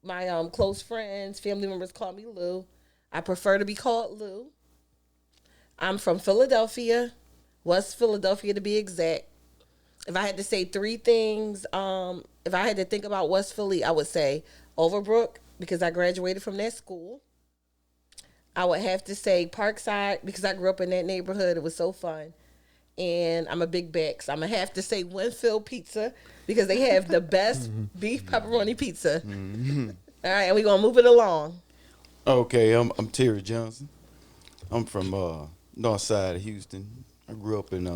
my close friends, family members call me Lou. I prefer to be called Lou. I'm from Philadelphia, West Philadelphia to be exact. If I had to say three things, if I had to think about West Philly, I would say Overbrook because I graduated from that school. I would have to say Parkside because I grew up in that neighborhood. It was so fun. And I'm a big Bex. I'm going to have to say Winfield Pizza because they have the best beef pepperoni pizza. All right, and we're going to move it along. Okay, I'm Terry Johnson. I'm from north side of Houston. I grew up in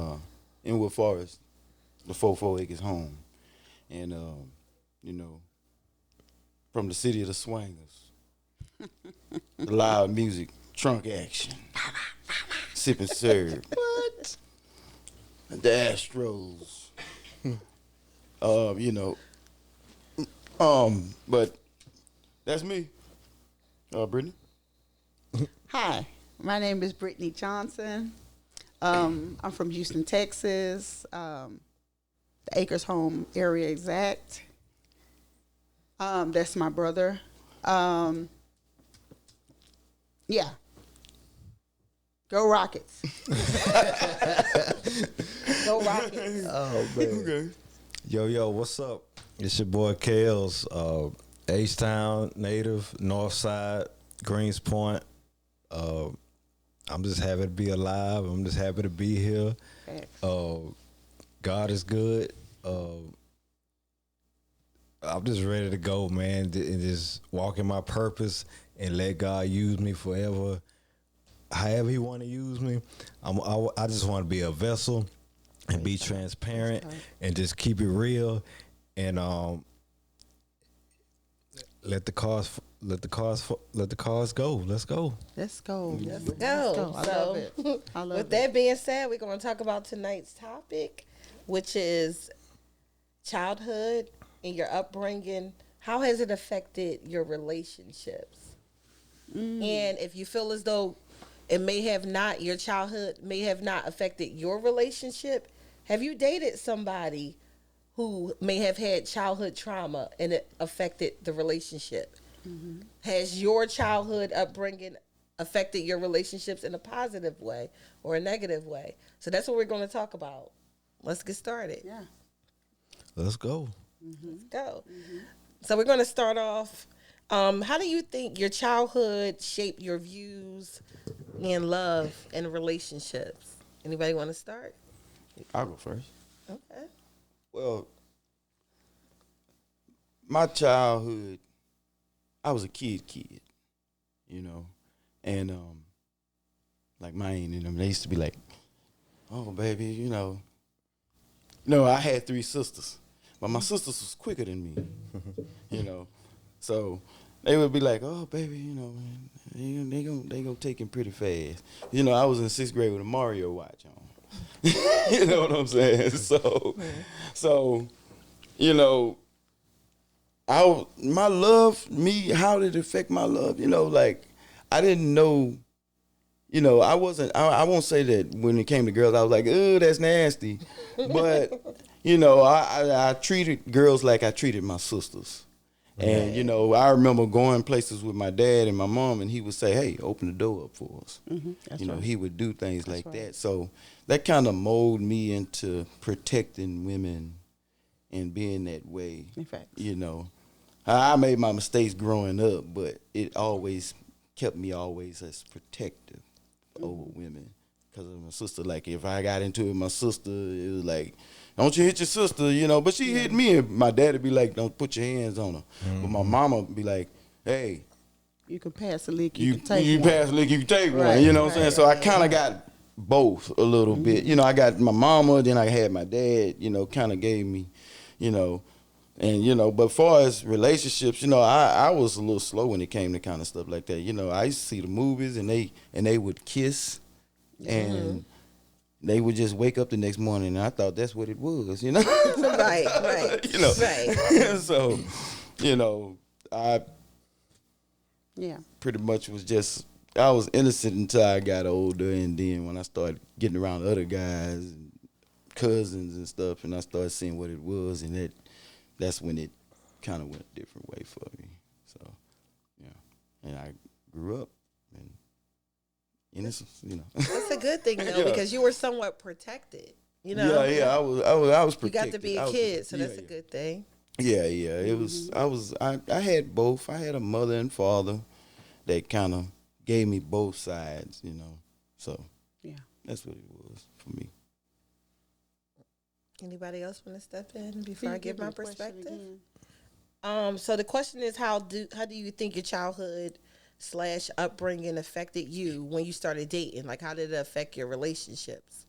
Inwood Forest, the 4 acres home. And, from the city of the swingers. The loud music, trunk action, sip and serve. What? The Astros. But that's me. Brittney. Hi, my name is Brittney Johnson. I'm from Houston, Texas, the Acres Home area exact. That's my brother. Yeah. Go Rockets. Go Rockets. Oh, man. Okay. Yo, what's up? It's your boy Kells, H-Town native, North Side, Greens Point. I'm just happy to be alive. I'm just happy to be here. God is good. I'm just ready to go, man, and just walk in my purpose and let God use me forever. However he want to use me, I just want to be a vessel and be transparent and just keep it real and let the cause go. Let's go. Let's go. Let's go. I love it. I love With it. that being said, we're going to talk about tonight's topic, which is childhood and your upbringing. How has it affected your relationships? And if you feel as though your childhood may have not affected your relationship, have you dated somebody who may have had childhood trauma and it affected the relationship? Has your childhood upbringing affected your relationships in a positive way or a negative way? So that's what we're going to talk about. Let's get started. Yeah. Let's go. Let's go. So we're going to start off. How do you think your childhood shaped your views in love and relationships? Anybody want to start? I'll go first. Okay. Well, my childhood, I was a kid, and like mine and them, they used to be like, "Oh, baby, I had 3 sisters, but my sisters was quicker than me, so they would be like, "Oh, baby, man, they gonna take him pretty fast." I was in 6th grade with a Mario watch on. You know what I'm saying? So, my love, how did it affect my love? I didn't know, I won't say that when it came to girls, I was like, "Oh, that's nasty." But, I treated girls like I treated my sisters. And, I remember going places with my dad and my mom, and he would say, "Hey, open the door up for us." Right. He would do things like that. So that kind of molded me into protecting women and being that way. In fact. I made my mistakes growing up, but it always kept me always as protective over women. Because of my sister, like if I got into it with my sister, it was like, "Don't you hit your sister," but she hit me, and my dad would be like, "Don't put your hands on her." But my mama would be like, "Hey, You can pass the lick, you can take you one. pass the lick, you can take Right, one." You know what I'm right. saying? So I kind of got both a little bit. I got my mama, then I had my dad. Kind of gave me, and but far as relationships, I was a little slow when it came to kind of stuff like that. I used to see the movies, and they would kiss, and they would just wake up the next morning, and I thought that's what it was. Right. Right. So, I Yeah. pretty much I was innocent until I got older, and then when I started getting around other guys and cousins and stuff, and I started seeing what it was, and that's when it kind of went a different way for me. So, yeah. And I grew up and innocent, That's a good thing, though, Yeah. because you were somewhat protected, you know? Yeah, I was You protected. got to be a kid, so that's a good thing. Yeah. It was. I had both. I had a mother and father that kind of gave me both sides. So Yeah. that's what it was for me. Anybody else want to step in before I give my perspective? Again? So the question is, how do you think your childhood / upbringing affected you when you started dating? Like, how did it affect your relationships?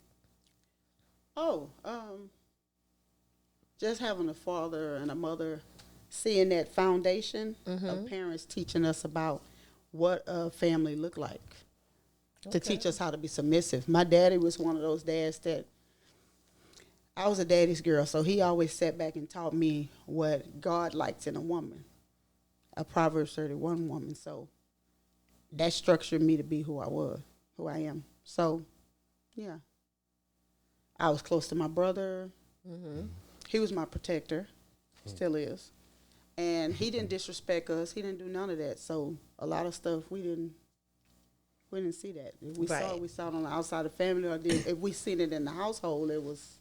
Oh, just having a father and a mother, seeing that foundation of parents teaching us about what a family looked like, to teach us how to be submissive. My daddy was one of those dads that, I was a daddy's girl, so he always sat back and taught me what God likes in a woman, a Proverbs 31 woman. So that structured me to be who I am. So, yeah. I was close to my brother. He was my protector, still is. And he didn't disrespect us. He didn't do none of that. So a lot of stuff we didn't see that. If we saw it, we saw it on the outside of the family, or if we seen it in the household, it was,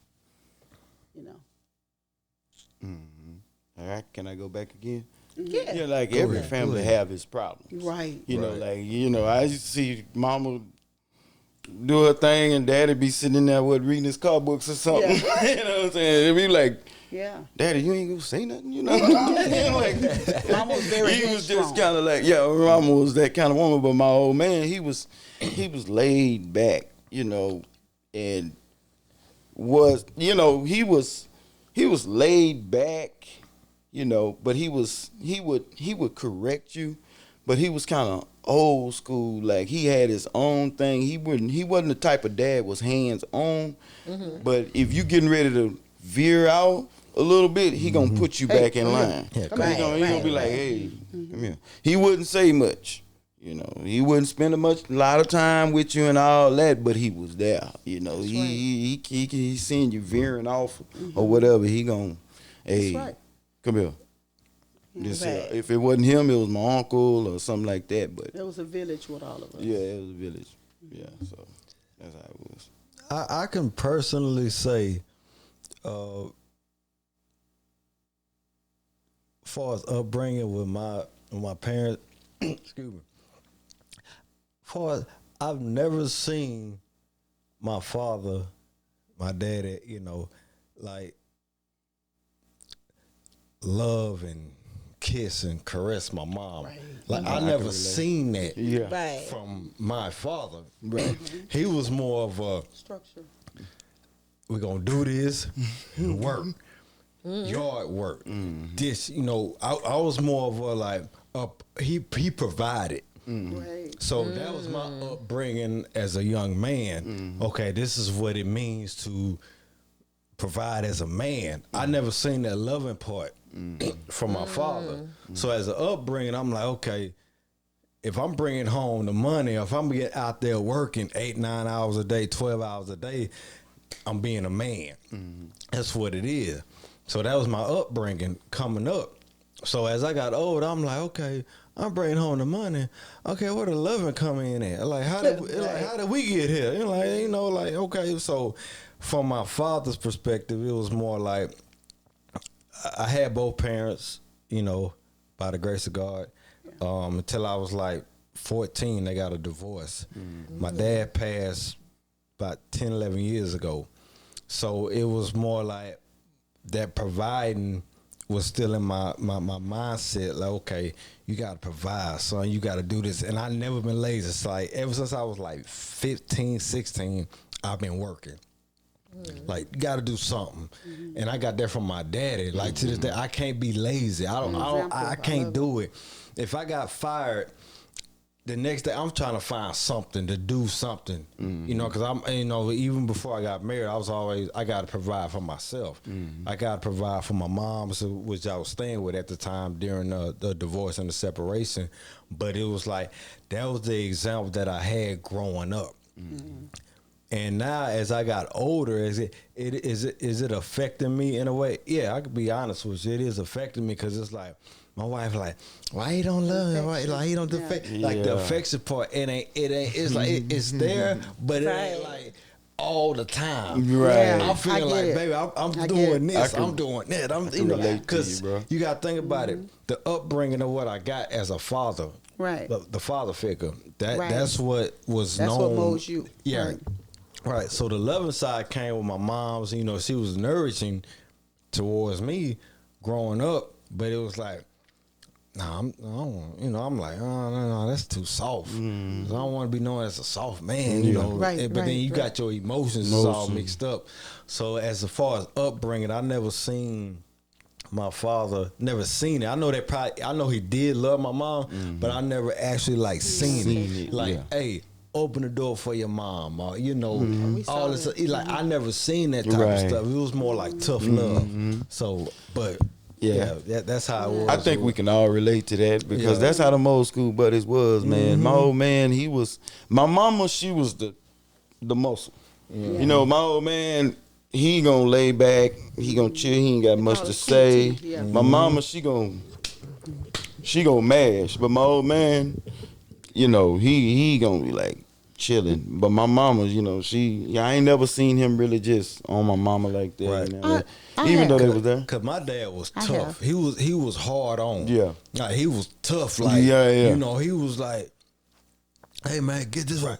All right, can I go back again? Yeah. Yeah, like every family have its problems. Right. I used to see mama do her thing and daddy be sitting there reading his car books or something. Yeah. You know what I'm saying? It'd be like, Yeah. Daddy, you ain't gonna say nothing, like, Mama was very he was just headstrong. kind of like, mama was that kind of woman, but my old man, he was laid back, and was, he was laid back, but he would correct you, but he was kind of old school. Like, he had his own thing. He wasn't the type of dad was hands on, but if you getting ready to veer out a little bit, he gonna put you back in line. Yeah, He gonna be like, hey, come here. He wouldn't say much. He wouldn't spend a lot of time with you and all that, but he was there. He seen you veering off or whatever. He gonna, hey, right. come here. If it wasn't him, it was my uncle or something like that. But It was a village with all of us. yeah, it was a village. Yeah, so that's how it was. I can personally say, far as upbringing with my parents, excuse me. Far as I've never seen my father, my daddy, like love and kiss and caress my mom. Right. Like I never seen that Right. from my father. Right. He was more of a Structure. we're gonna do this, work, yard work. This, I was more of a like he provided. Right. So that was my upbringing as a young man. Okay, this is what it means to provide as a man. I never seen that loving part from my father. So as an upbringing, I'm like, okay, if I'm bringing home the money, if I'm getting out there working 8-9 hours a day, 12 hours a day, I'm being a man. That's what it is. So that was my upbringing coming up. So as I got older, I'm like, okay, I'm bringing home the money. Okay, where the loving come in at? Like, how did we get here? Okay. So from my father's perspective, it was more like I had both parents, by the grace of God, until I was like 14. They got a divorce. My dad passed about 10, 11 years ago. So it was more like that providing was still in my mindset. Like, okay, you got to provide, son. You got to do this. And I never been lazy. It's like ever since I was like 15, 16, I've been working. Like, you got to do something. And I got that from my daddy. Like, to this day, I can't be lazy. I can't do it. If I got fired, the next day I'm trying to find something to do something, because I'm, even before I got married, I got to provide for myself. I got to provide for my mom, which I was staying with at the time during the divorce and the separation. But it was like, that was the example that I had growing up. And now, as I got older, is it affecting me in a way? Yeah, I could be honest with you. It is affecting me because it's like my wife like, why you don't love him? Why like he don't like the affection part? It ain't. It's like it's there, but it ain't like all the time. Right. Yeah, I'm feeling like, baby, I'm doing this. I'm doing that. Because you got to think about it. The upbringing of what I got as a father. Right. The father figure. That's what was That's known. what molds you. Yeah. Right. So the loving side came with my mom's. You know, she was nourishing towards me growing up, but it was like, nah, I'm like, oh, no, that's too soft. I don't want to be known as a soft man, you know. Right, but then you got your emotions all mixed up. So as far as upbringing, I never seen my father, never seen it. I know he did love my mom, but I never actually like seen it. Like, hey, open the door for your mom, or you know, all this. Like I never seen that type of stuff. It was more like tough love. So, but that's how it was. I think we can all relate to that because that's how the old school buddies was, man. My old man, my mama, she was the muscle. You know, my old man, he gonna lay back, he gonna chill, he ain't got much to say. My mama, she gonna mash, but my old man, you know, he gonna be like chilling. But my mama, you know, I ain't never seen him really just on my mama like that. Right. You know? Even though they was there. Cause my dad was tough. He was hard on. Yeah. Like he was tough. Like you know, he was like, hey man, get this right.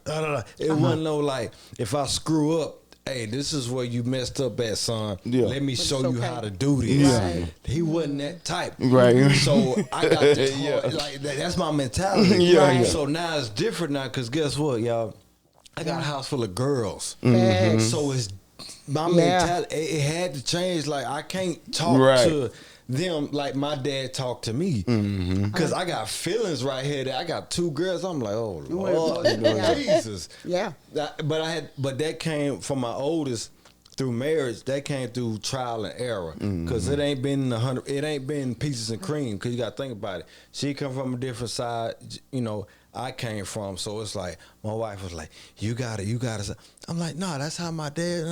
It wasn't no like, if I screw up, hey, this is where you messed up at, son. Yeah. Let me show you how to do this. Yeah. He wasn't that type. Right. So I got to like that's my mentality. So now it's different now, because guess what, y'all? I got a house full of girls. So it's my mentality. It had to change. Like I can't talk to them like my dad talked to me, because I got feelings right here. That I got 2 girls. I'm like, oh Lord, Jesus. Yeah. But that came from my oldest through marriage. That came through trial and error, because it ain't been It ain't been peaches and cream. Because you got to think about it. She come from a different side. You know, I came from. So it's like my wife was like, you got to. I'm like, no, that's how my dad.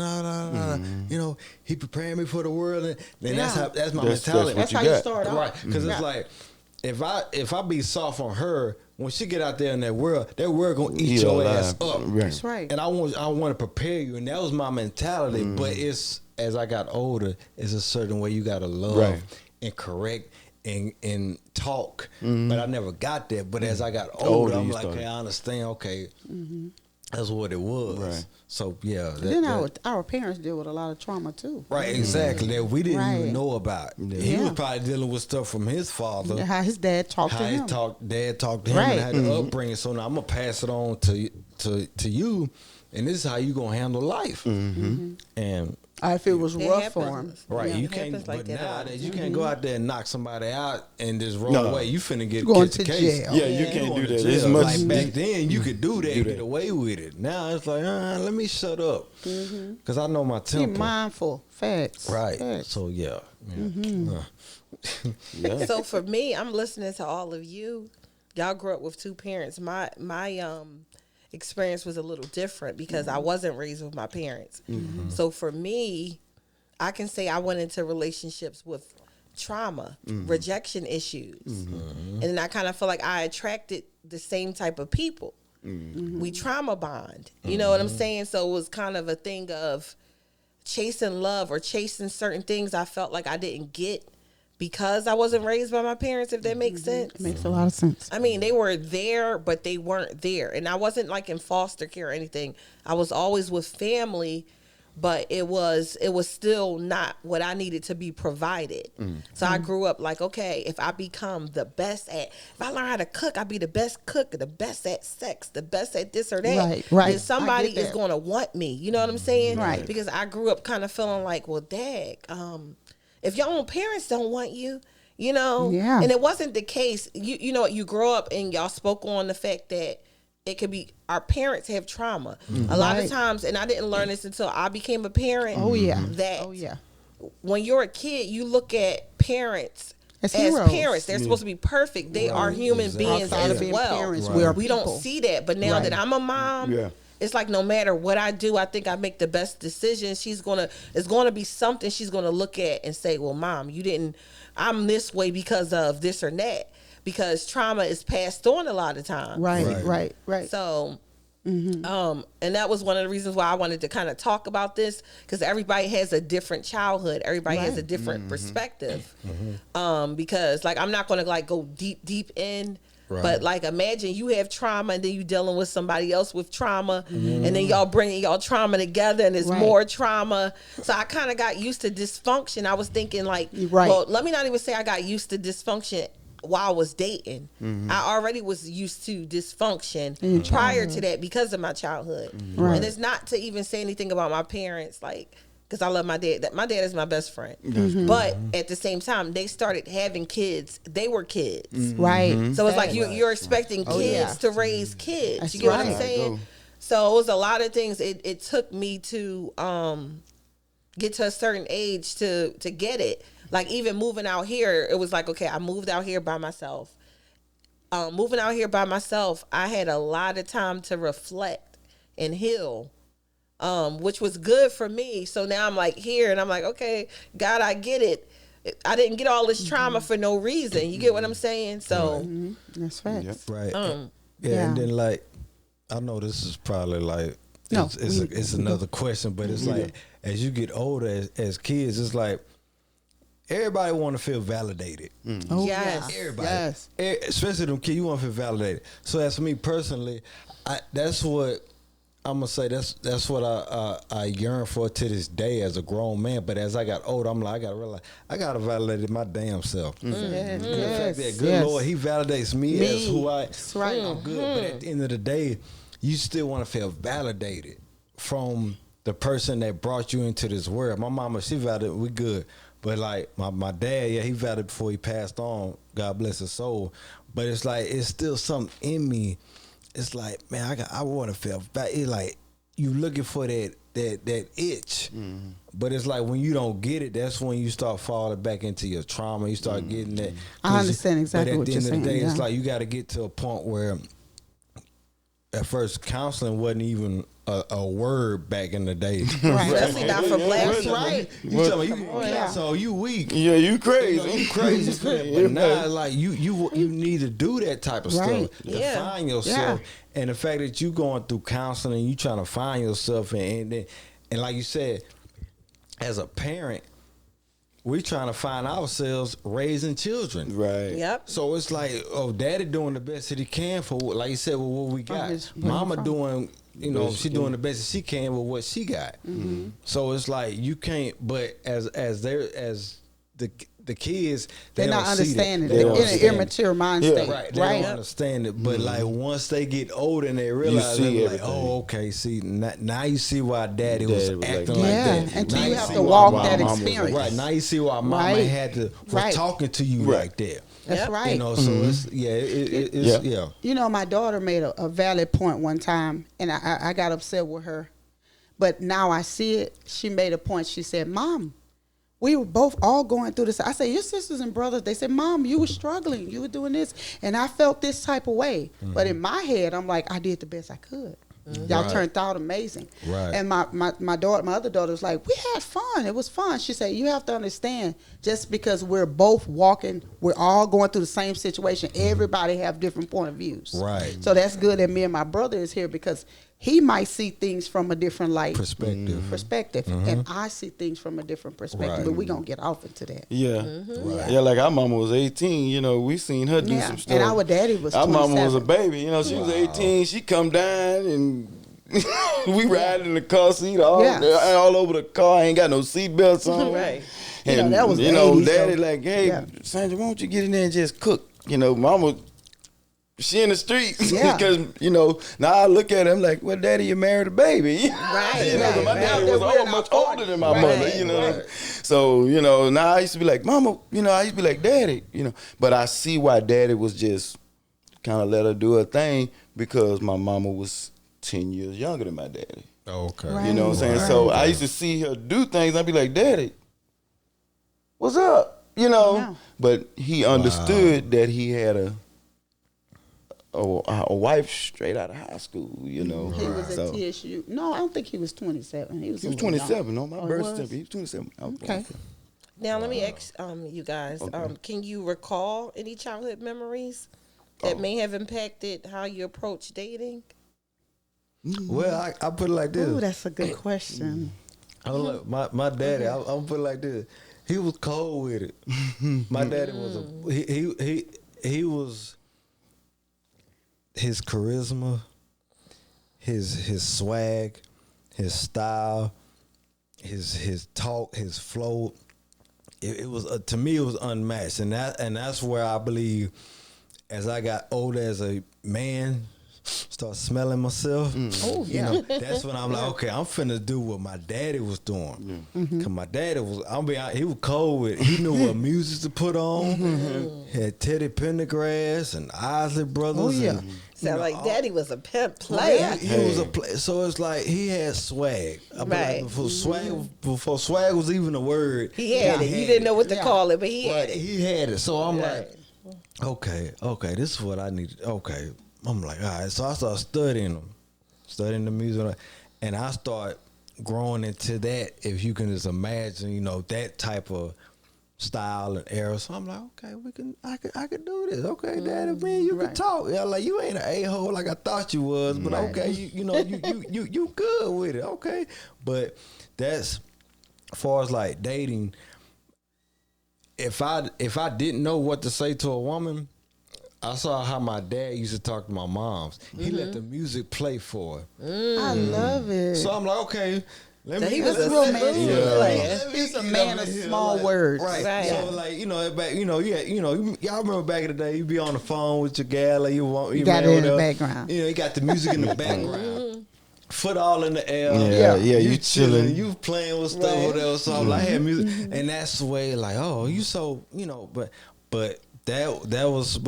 You know, he prepared me for the world, and that's my mentality. That's how you start off. Right? Because it's like, if I be soft on her, when she get out there in that world gonna eat your ass up. That's right. And I want to prepare you, and that was my mentality. But it's, as I got older, it's a certain way you gotta love and correct and talk. But I never got that. But as I got older, I'm like, hey, I understand. Okay, that's what it was. Right. So then our parents deal with a lot of trauma too. Right, exactly. That we didn't even know about. He was probably dealing with stuff from his father. How his dad talked to him. Dad talked to him, and had the upbringing. So now I'm gonna pass it on to you, and this is how you gonna handle life. And if it was rough for him, right? You can't. But nowadays, you can't go out there and knock somebody out and just run away. You finna get to case. jail. Yeah, you can't do that. It's much like back then. You could do that and get away with it. Now it's like, let me shut up, because I know my temper. Be mindful. Facts. Right. Facts. So yeah. So for me, I'm listening to all of you. Y'all grew up with 2 parents. My experience was a little different because I wasn't raised with my parents. So for me, I can say I went into relationships with trauma, rejection issues. And then I kind of feel like I attracted the same type of people. We trauma bond. You know what I'm saying? So it was kind of a thing of chasing love or chasing certain things I felt like I didn't get because I wasn't raised by my parents, if that makes sense. Makes a lot of sense. I mean, they were there, but they weren't there. And I wasn't like in foster care or anything. I was always with family, but it was still not what I needed to be provided. So I grew up like, okay, if I become the best if I learn how to cook, I'll be the best cook, the best at sex, the best at this or that. Right. Then somebody is going to want me. You know what I'm saying? Right. Because I grew up kind of feeling like, well, dang, if your own parents don't want you, you know, and it wasn't the case. You know, you grow up and y'all spoke on the fact that it could be our parents have trauma a lot of times, and I didn't learn this until I became a parent. That when you're a kid, you look at parents as parents. They're supposed to be perfect. They are human beings as well. We don't see that, but now that I'm a mom. it's like no matter what I do, I think I make the best decision. It's gonna be something she's gonna look at and say, well, Mom, I'm this way because of this or that. Because trauma is passed on a lot of times. Right. So, and that was one of the reasons why I wanted to kind of talk about this, because everybody has a different childhood. Everybody has a different perspective. Because like, I'm not going to like go deep in, but like, imagine you have trauma and then you dealing with somebody else with trauma, and then y'all bringing y'all trauma together, and it's more trauma. So I kind of got used to dysfunction. I was thinking like, well, let me not even say I got used to dysfunction while I was dating. I already was used to dysfunction prior to that because of my childhood. And it's not to even say anything about my parents, like, because I love my dad. My dad is my best friend. But at the same time, they started having kids. They were kids. So it's like you're expecting kids to raise kids. That's you get what I'm saying? So it was a lot of things. It took me to get to a certain age to get it. Like, even moving out here, it was like, okay, I moved out here by myself. Moving out here by myself, I had a lot of time to reflect and heal, which was good for me. So now I'm like here, and I'm like, okay, God, I get it. I didn't get all this trauma for no reason. You get what I'm saying? So that's right. Right. And then like, I know this is probably like, it's another question, but it's like, as you get older as kids, it's like, everybody want to feel validated. Yes. Everybody. Yes. Especially them kids, you want to feel validated. So as for me personally, that's what I'm going to say. That's what I yearn for to this day as a grown man. But as I got older, I'm like, I got to realize, I got to validate my damn self. The fact that good Lord, he validates me as who I'm good. But at the end of the day, you still want to feel validated from the person that brought you into this world. My mama, she validated, we good. But like my dad, he validated before he passed on. God bless his soul. But it's like, it's still something in me. It's like, man, I want to feel back. It's like you looking for that itch. But it's like when you don't get it, that's when you start falling back into your trauma. You start getting that. I understand exactly what you're saying. But at the end of the day, it's like you got to get to a point where at first counseling wasn't even a word back in the day. Especially not for black. That's right. You tell me, so you weak. Yeah, you crazy. You crazy. But now, like, you need to do that type of stuff to find yourself. And the fact that you going through counseling, you trying to find yourself, and like you said, as a parent, we trying to find ourselves raising children. Right. Yep. So it's like, daddy doing the best that he can for, like you said, with what we got. Mama doing, she doing the best that she can with what she got. So it's like, you can't, but as the kids, they're not understanding. They're in an immature mind state. Right. They don't understand it. But like, once they get older and they realize, they're like, oh, okay, see, now you see why daddy was acting like that. And now you have to walk that mama experience. Right. Now you see why mama was talking to you like that. That's right. So it's, my daughter made a valid point one time, and I got upset with her. But now I see it. She made a point. She said, Mom, we were both all going through this. I said, your sisters and brothers, they said, Mom, you were struggling. You were doing this. And I felt this type of way. But in my head, I'm like, I did the best I could. Y'all turned out amazing. Right. And my other daughter was like, we had fun. It was fun. She said, you have to understand, just because we're both walking, we're all going through the same situation. Everybody have different point of views. Right. So that's good that me and my brother is here, because he might see things from a different light. Perspective. And I see things from a different perspective. But we're going to get off into that. Yeah, like our mama was 18, we seen her do some stuff. And our daddy was 27. Our mama was a baby, she was 18. She come down and we riding in the car seat all over the car. Ain't got no seatbelts on. Right. And, that was the 80s, daddy so. like, hey, Sandra, why don't you get in there and just cook? Mama, she in the streets. Because, now I look at him like, well, daddy, you married a baby. Right. My daddy was much older than my mother, So, now I used to be like, Mama, I used to be like, Daddy, But I see why Daddy was just kind of let her do her thing, because my mama was 10 years younger than my daddy. Okay. Right. You know what I'm saying? So I used to see her do things, and I'd be like, Daddy, what's up? But he understood that he had a wife straight out of high school, you know. He was So, at TSU. No, I don't think he was 27. He was 27 on my Oh, he birth was? certificate. He was 27. I was Okay. Now let me ask you guys. Okay. Can you recall any childhood memories that may have impacted how you approach dating? Well, I put it like this. Ooh, that's a good question. Look, my daddy, I'm put it like this. He was cold with it. My daddy was he was his charisma, his swag, his style, his talk, his flow. It was to me it was unmatched, and that's where I believe as I got older as a man, start smelling myself. Oh, yeah. You know, that's when I'm like, okay, I'm finna do what my daddy was doing. Cause my daddy was, he was cold with it. He knew what music to put on. Had Teddy Pendergrass and Isley Brothers. Oh, yeah. And, Sound like Daddy was a pimp player. He was a player. So it's like he had swag. Right. Before swag was even a word. He had it. You didn't know what to call it, but he had Right, it. he had it. So I'm Right. like, okay, this is what I need. Okay. I'm like, all right. So I started studying the music, and I start growing into that. If you can just imagine, you know, that type of style and era. So I'm like, okay, I can do this. Okay, Daddy, man, you can talk. Yeah, like you ain't an a-hole like I thought you was, but okay, you know, you good with it. Okay, but that's as far as like dating. If I didn't know what to say to a woman, I saw how my dad used to talk to my moms. He let the music play for her. I love it. So I'm like, okay, let me. He was That's a romantic. smooth player. He's a man of small words. Right. Right. So like, you know, back, you know, yeah, you know, y'all remember back in the day, you be on the phone with your gal, or you got it in the whatever. background. You know, you got the music in the background. Foot all in the air. Yeah, you chilling. You playing with stuff or whatever. So I'm like, I had music, and that's the way, like, oh, you so, you know, but that was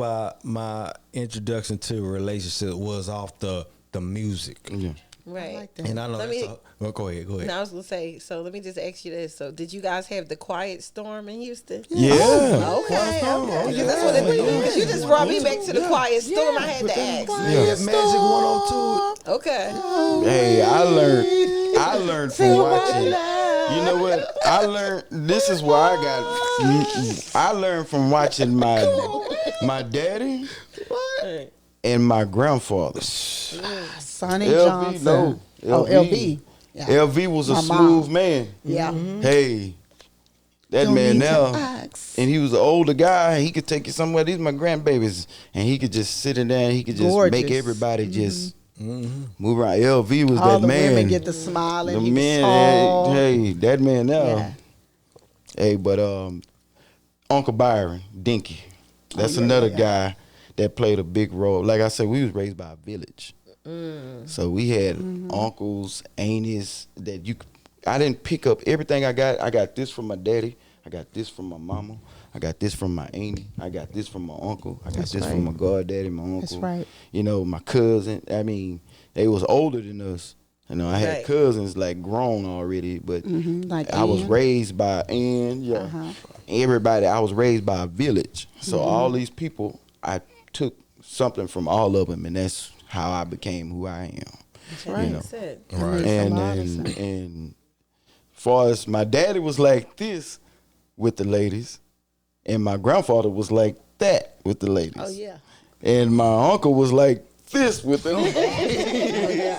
my introduction to a relationship was off the music. Yeah. Right. I like that. And I know Let that's me- well, go ahead. Now I was gonna say, so let me just ask you this. So did you guys have the quiet storm in Houston? Yeah. Okay. Because that's what it is. Because you just brought me back to the quiet storm. I had to ask. Yeah, Magic 102. Okay. Hey, I learned from watching. You know what? This is where I learned from watching my daddy and my grandfather. Sonny LV, Johnson. no. Oh, LV. Yeah. LV was a My smooth mom. man. Yeah. Hey, that Don't man need to now, ask. and he was an older guy. He could take you somewhere. These my grandbabies, and he could just sit in there. And he could just Gorgeous. make everybody just move around. LV was All that the man. women get the smile, and The he was man, tall. hey, that man now. Yeah. Hey, but Uncle Byron, Dinky, that's another guy that played a big role. Like I said, we was raised by a village. So we had uncles, aunties that I didn't pick up everything I got. I got this from my daddy. I got this from my mama. I got this from my auntie. I got this from my uncle. I got That's this right. from my goddaddy, my uncle. That's right. You know, my cousin. I mean, they was older than us. You know, I had Right. cousins like grown already, but Like I was Ian. raised by Ann. Yeah, everybody. I was raised by a village. So all these people, I took something from all of them, and that's how I became who I am. That's right. You know. That's it. Right. Makes a And lot of sense. and far as my daddy was like this with the ladies, and my grandfather was like that with the ladies. Oh yeah. And my uncle was like this with the ladies.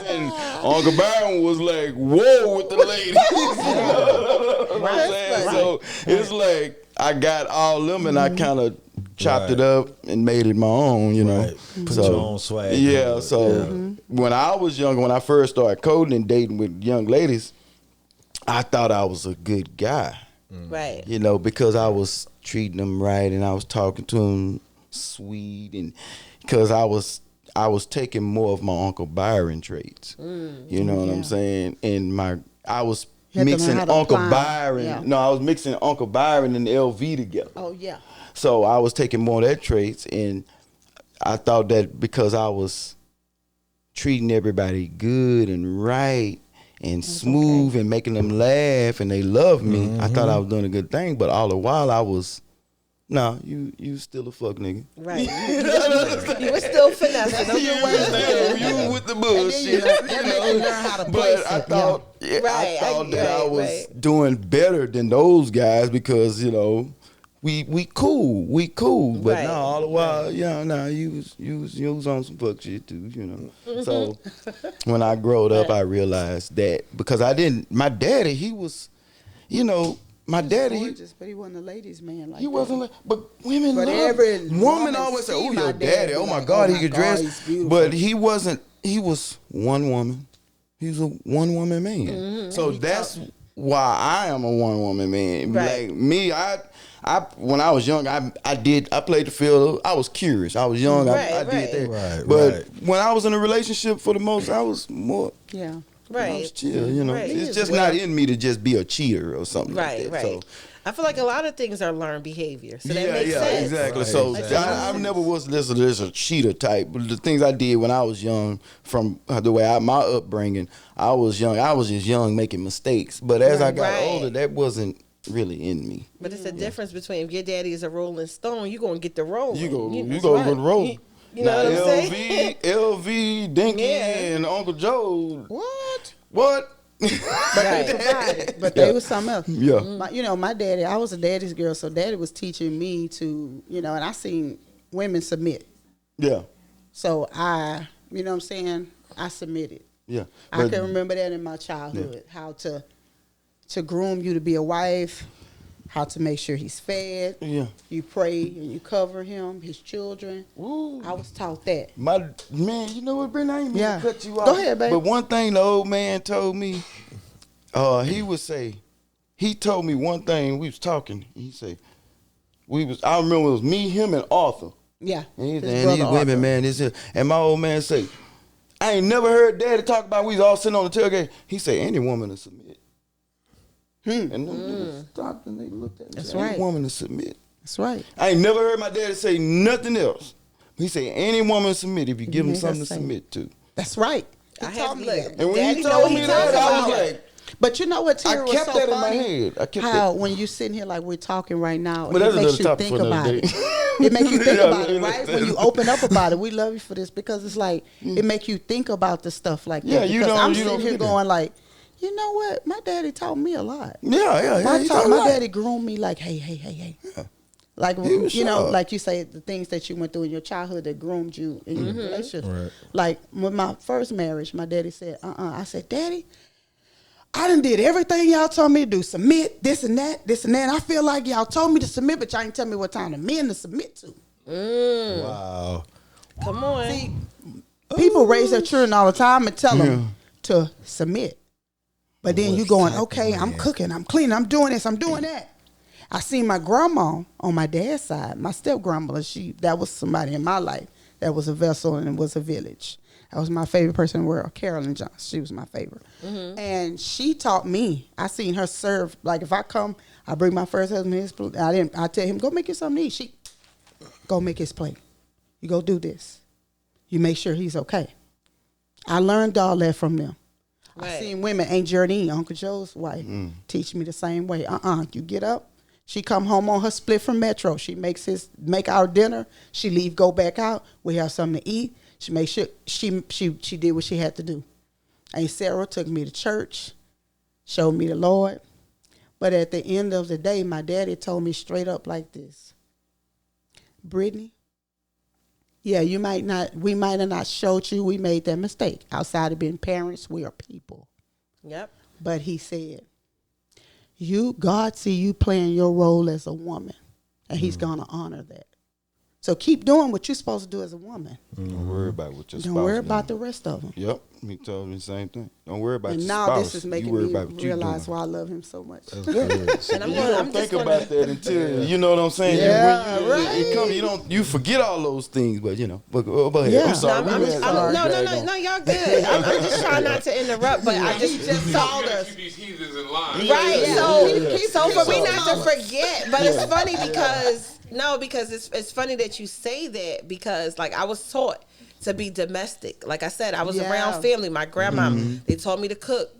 And Uncle Byron was like, whoa with the ladies. You know what I'm saying? So it's like I got all them and I kind of chopped it up and made it my own, you know. Right. Put your own swag into Yeah, it. so when I was young, when I first started coding and dating with young ladies, I thought I was a good guy. Right. You know, because I was treating them right and I was talking to them sweet, and because I was taking more of my Uncle Byron traits. You know what I'm saying? And I was You had to mixing learn how to Uncle apply. Byron. Yeah. No, I was mixing Uncle Byron and LV together. Oh yeah. So I was taking more of that traits, and I thought that because I was treating everybody good and right and smooth and making them laugh and they loved me, I thought I was doing a good thing. But all the while I was nah, you still a fuck nigga. Right. You were still finessing. Don't get worried. You with the bullshit. But I thought, I thought that I was doing better than those guys because we cool, but no, all the while, you was on some fuck shit too, So when I growed up, I realized that because my daddy, he was, my daddy, gorgeous, but he wasn't a ladies' man like he that. wasn't. But women, But love. every Woman always say, "Oh, your daddy! Oh my God, he could dress." But he wasn't. He was one woman. He was a one woman man. Mm-hmm. So that's why I am a one woman man. Right. Like me, I when I was young, I played the field. I was curious. I was young. I did that. Right, but when I was in a relationship, for the most, I was more. Yeah. Right. I was chill. Right. It's just not in me to just be a cheater or something. Right, like that. right. So, I feel like a lot of things are learned behavior. So that makes sense. Exactly. Right, So exactly. I never was this a cheater type. But the things I did when I was young, from the way my upbringing, I was young. I was just young making mistakes. But as I got older, that wasn't really in me. But it's a difference between if your daddy is a Rolling Stone, you're going to get the rolling. You go right. roll. You know what I'm saying? LV, Dinky, and Uncle Joe. What? But they was something else. Yeah. My daddy, I was a daddy's girl, so daddy was teaching me to, and I seen women submit. Yeah. So I, what I'm saying, I submitted. Yeah. I can remember that in my childhood, how to groom you to be a wife, how to make sure he's fed. Yeah. You pray and you cover him, his children. Ooh. I was taught that. Man, you know what, Brittney? I ain't mean to cut you off. Go ahead, baby. But one thing the old man told me, he told me one thing, we was talking, he said, I remember it was me, him, and Arthur. Yeah. And these women, man, and my old man say, I ain't never heard Daddy talk about we was all sitting on the tailgate. He said, any woman to submit. And them niggas stopped and they looked at me. That's Said, right. Any woman to submit. That's right. I ain't never heard my daddy say nothing else. He said, any woman submit if you give him Nigga something to say. submit to. That's right. He I taught have me look, that. And when Daddy he know told what me he that, talking I was about. like, But you know what, I Tira, was kept so that in my funny? head. I kept How that. when you sitting here like we're talking right now, But it that's makes another you topic think for another about day. it. It makes you think Yeah, about it, right? When you open up about it, we love you for this because it's like it make you think about the stuff like that. Yeah, you because don't- I'm you sitting don't here forget that. going like, you know what? My daddy taught me a lot. Yeah. he told My me. daddy groomed me like, hey. Like He was sharp. like you say, the things that you went through in your childhood that groomed you in your relationship. Right. Like with my first marriage, my daddy said, I said, Daddy, I done did everything y'all told me to do. Submit, this and that. I feel like y'all told me to submit, but y'all ain't tell me what time the men to submit to. Wow. Come on. See, people raise their children all the time and tell them to submit. But then you going, okay, I'm cooking, I'm cleaning, I'm doing this, I'm doing that. I seen my grandma on my dad's side, my step grandmother, that was somebody in my life that was a vessel and was a village. That was my favorite person in the world, Carolyn Johnson. She was my favorite. And she taught me. I seen her serve. Like if I come, I bring my first husband his plate. I tell him, go make you something to eat. She, go make his plate. You go do this. You make sure he's okay. I learned all that from them. Right. I seen women, Aunt Jardine, Uncle Joe's wife, teach me the same way. You get up. She come home on her split from Metro. She make our dinner. She leave, go back out. We have something to eat. She make sure she did what she had to do. Aunt Sarah took me to church, showed me the Lord. But at the end of the day, my daddy told me straight up like this. Brittney, yeah, we might have not showed you we made that mistake. Outside of being parents, we are people. Yep. But he said, God see you playing your role as a woman, and he's going to honor that. So keep doing what you're supposed to do as a woman. Don't worry about what your spouse Don't worry doing. about the rest of them. Yep, he told me the same thing. Don't worry about And your now spouse. this is making you worry me about what you realize doing. why I love him so much. That's good. And I'm You going. don't I'm think just about going. that until you know what I'm saying. Yeah, When it comes, you forget all those things, but But go ahead. Yeah. I'm sorry. No, y'all good. I'm just trying not to interrupt, but I just told us. Keep these heathens in line. Right, Yeah, so yeah, yeah. so for me not to forget, but it's funny because No, because it's funny that you say that, because like I was taught to be domestic. Like I said, I was around family. My grandma, they taught me to cook,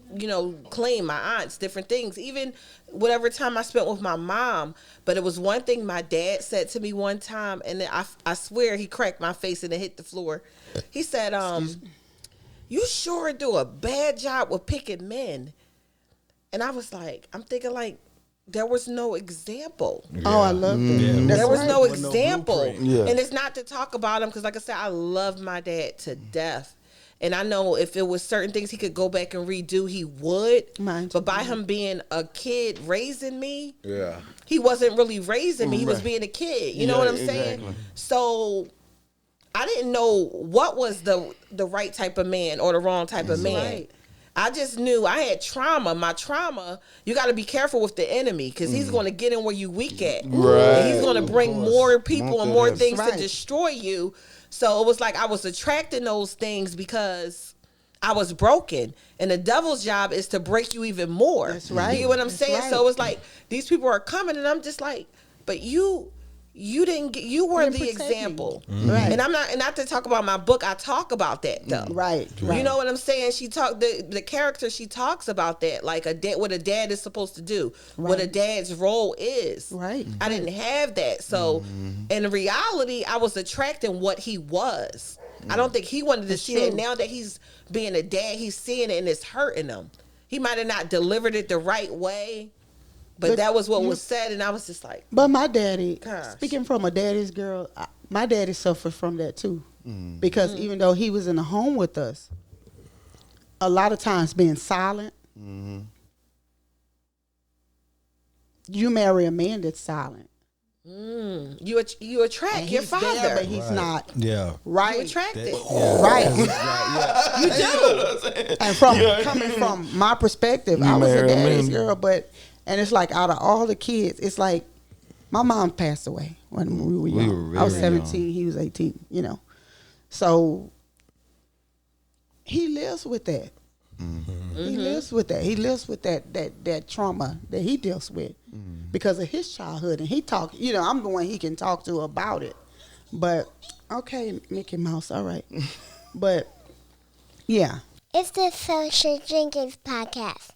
clean, my aunts, different things. Even whatever time I spent with my mom. But it was one thing my dad said to me one time, and then I swear he cracked my face and it hit the floor. He said, you sure do a bad job with picking men. And I was like, I'm thinking like, there was no example. Yeah. Oh, I love that. Yeah. There was no no example. And it's not to talk about him, because like I said, I love my dad to death. And I know if it was certain things he could go back and redo, he would. But by him being a kid raising me, he wasn't really raising me. He was being a kid. You know what I'm saying? So I didn't know what was the right type of man or the wrong type of man. Right. I just knew I had trauma. My trauma, you got to be careful with the enemy, because he's going to get in where you weak at. Right. And he's going to bring more people and more things to destroy you. So it was like I was attracting those things because I was broken. And the devil's job is to break you even more. That's right. You get what I'm saying? Right. So it's like these people are coming and I'm just like, but you were the example. Right. And I'm not to talk about my book. I talk about that though. Right. You know what I'm saying? She talked the character, she talks about that, like what a dad is supposed to do, what a dad's role is. Right. I didn't have that. So in reality, I was attracting what he was. I don't think he wanted to see that. Now that he's being a dad, he's seeing it and it's hurting him. He might have not delivered it the right way. But that was what was said, and I was just like... But my daddy, speaking from a daddy's girl, my daddy suffered from that too. Because even though he was in the home with us, a lot of times being silent, you marry a man that's silent. You attract your father. There, but he's not. Yeah. Right. You attract it. Right. You do. And coming from my perspective, I was a daddy's girl, and it's like out of all the kids, it's like my mom passed away when we were young. I was 17, young. He was 18, So he lives with that. He lives with that. He lives with that trauma that he deals with because of his childhood. And he talk, I'm the one he can talk to about it. But okay, Mickey Mouse, all right. But yeah. It's the Social Drinkers podcast.